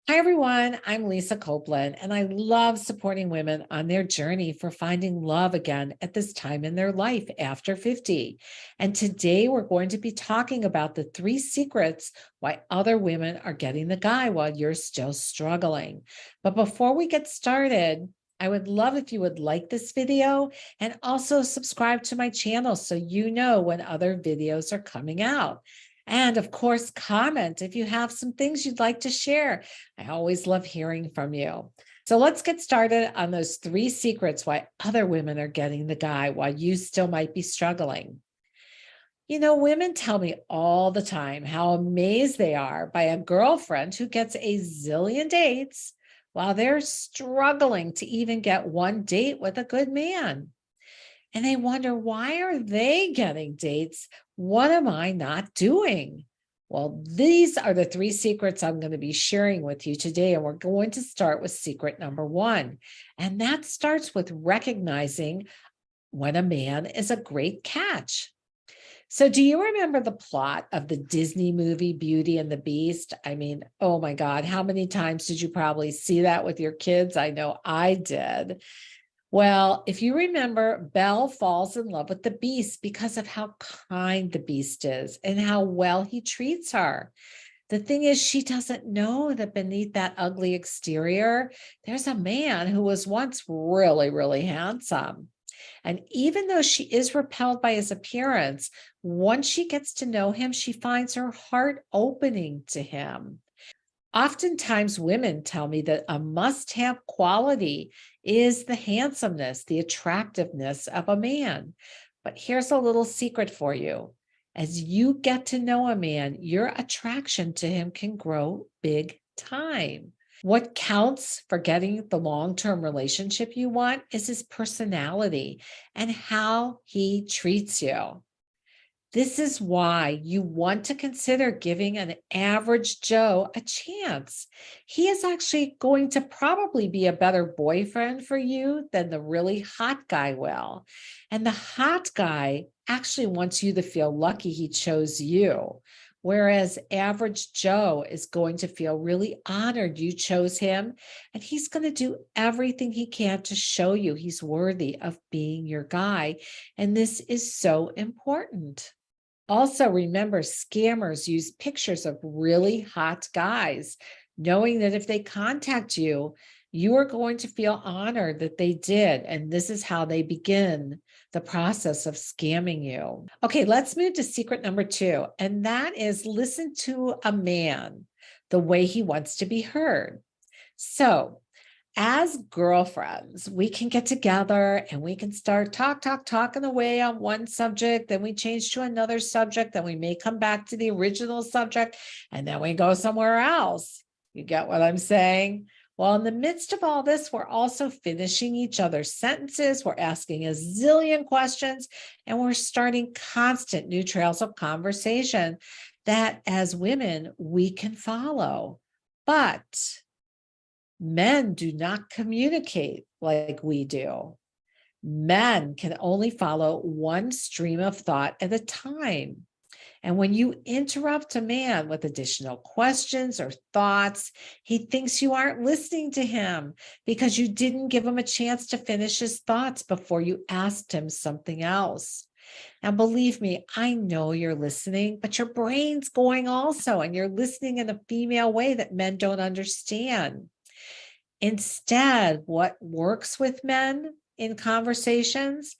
Hi, everyone. I'm Lisa Copeland, and I love supporting women on their journey for finding love again at this time in their life after 50. And today we're going to be talking about the 3 secrets why other women are getting the guy while you're still struggling. But before we get started, I would love if you would like this video and also subscribe to my channel so you know when other videos are coming out. And of course, comment if you have some things you'd like to share. I always love hearing from you. So let's get started on those 3 secrets why other women are getting the guy while you still might be struggling. Women tell me all the time how amazed they are by a girlfriend who gets a zillion dates while they're struggling to even get one date with a good man. And they wonder, why are they getting dates? What am I not doing? Well, these are the 3 secrets I'm going to be sharing with you today. And we're going to start with secret number 1. And that starts with recognizing when a man is a great catch. So, do you remember the plot of the Disney movie Beauty and the Beast? I mean, oh my God, how many times did you probably see that with your kids? I know I did. Well, if you remember, Belle falls in love with the beast because of how kind the beast is and how well he treats her. The thing is, she doesn't know that beneath that ugly exterior, there's a man who was once really, really handsome. And even though she is repelled by his appearance, once she gets to know him, she finds her heart opening to him. Oftentimes, women tell me that a must have quality is the handsomeness, the attractiveness of a man. But here's a little secret for you. As you get to know a man, your attraction to him can grow big time. What counts for getting the long term relationship you want is his personality and how he treats you. This is why you want to consider giving an average Joe a chance. He is actually going to probably be a better boyfriend for you than the really hot guy will. And the hot guy actually wants you to feel lucky he chose you. Whereas average Joe is going to feel really honored you chose him, and he's going to do everything he can to show you he's worthy of being your guy. And this is so important. Also, remember, scammers use pictures of really hot guys, knowing that if they contact you, you are going to feel honored that they did. And this is how they begin the process of scamming you. Okay, let's move to secret number 2. And that is listen to a man the way he wants to be heard. So, as girlfriends, we can get together and we can start talking away on one subject. Then we change to another subject. Then we may come back to the original subject and then we go somewhere else. You get what I'm saying? Well, in the midst of all this, we're also finishing each other's sentences. We're asking a zillion questions and we're starting constant new trails of conversation that as women, we can follow. But men do not communicate like we do. Men can only follow one stream of thought at a time. And when you interrupt a man with additional questions or thoughts, he thinks you aren't listening to him because you didn't give him a chance to finish his thoughts before you asked him something else. Now, believe me, I know you're listening, but your brain's going also, and you're listening in a female way that men don't understand. Instead, what works with men in conversations,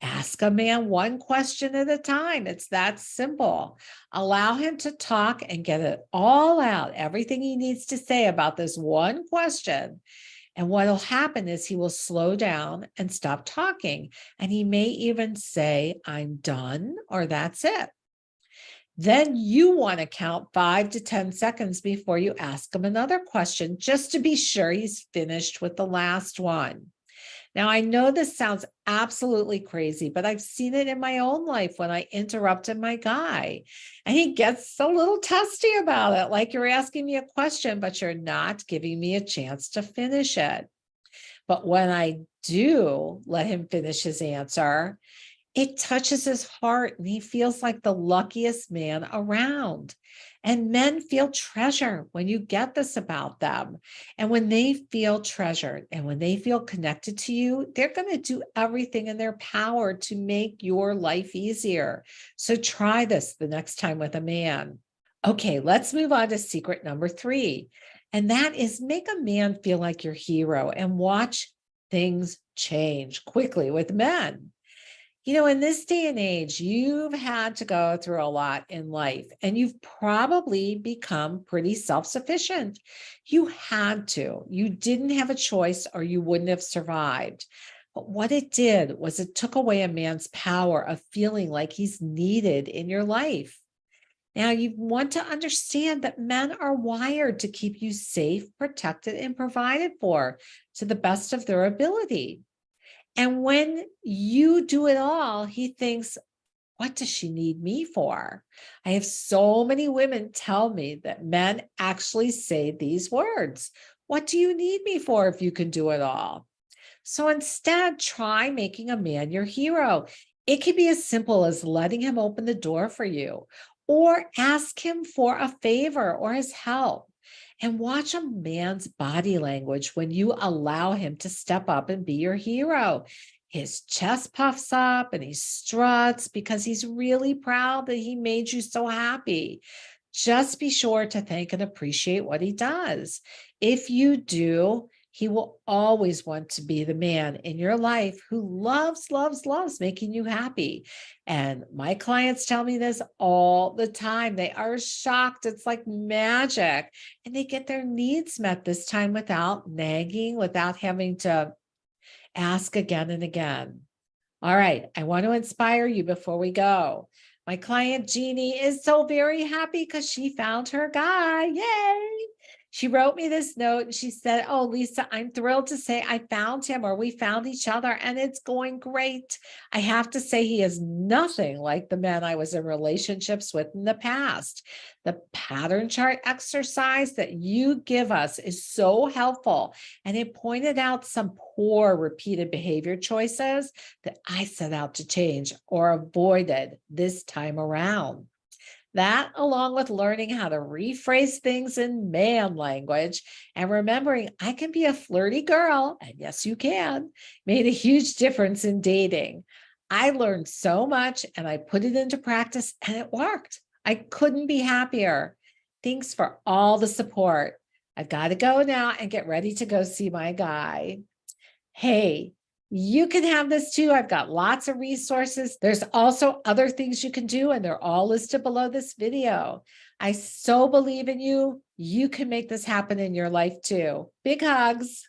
ask a man one question at a time. It's that simple. Allow him to talk and get it all out, everything he needs to say about this one question. And what will happen is he will slow down and stop talking. And he may even say, I'm done, or that's it. Then you want to count 5 to 10 seconds before you ask him another question, just to be sure he's finished with the last one. Now, I know this sounds absolutely crazy, but I've seen it in my own life when I interrupted my guy, and he gets a little testy about it, like you're asking me a question, but you're not giving me a chance to finish it. But when I do let him finish his answer, It touches his heart and he feels like the luckiest man around. And men feel treasure when you get this about them. And when they feel treasured and when they feel connected to you, they're going to do everything in their power to make your life easier. So try this the next time with a man. Okay, let's move on to secret number 3. And that is make a man feel like your hero and watch things change quickly with men. In this day and age, you've had to go through a lot in life and you've probably become pretty self sufficient. You had to, you didn't have a choice or you wouldn't have survived. But what it did was it took away a man's power of feeling like he's needed in your life. Now, you want to understand that men are wired to keep you safe, protected, and provided for to the best of their ability. And when you do it all, he thinks, what does she need me for? I have so many women tell me that men actually say these words. What do you need me for if you can do it all? So instead, try making a man your hero. It can be as simple as letting him open the door for you or ask him for a favor or his help. And watch a man's body language when you allow him to step up and be your hero. His chest puffs up and he struts because he's really proud that he made you so happy. Just be sure to thank and appreciate what he does. If you do, he will always want to be the man in your life who loves, loves, loves making you happy. And my clients tell me this all the time. They are shocked. It's like magic. And they get their needs met this time without nagging, without having to ask again and again. All right, I want to inspire you before we go. My client Jeannie is so very happy because she found her guy. Yay! She wrote me this note and she said, oh, Lisa, I'm thrilled to say I found him or we found each other and it's going great. I have to say he is nothing like the men I was in relationships with in the past. The pattern chart exercise that you give us is so helpful. And it pointed out some poor repeated behavior choices that I set out to change or avoided this time around. That, along with learning how to rephrase things in man language and remembering I can be a flirty girl, and yes, you can, made a huge difference in dating. I learned so much and I put it into practice and it worked. I couldn't be happier. Thanks for all the support. I've got to go now and get ready to go see my guy. Hey, you can have this too. I've got lots of resources. There's also other things you can do, and they're all listed below this video. I so believe in you. You can make this happen in your life too. Big hugs.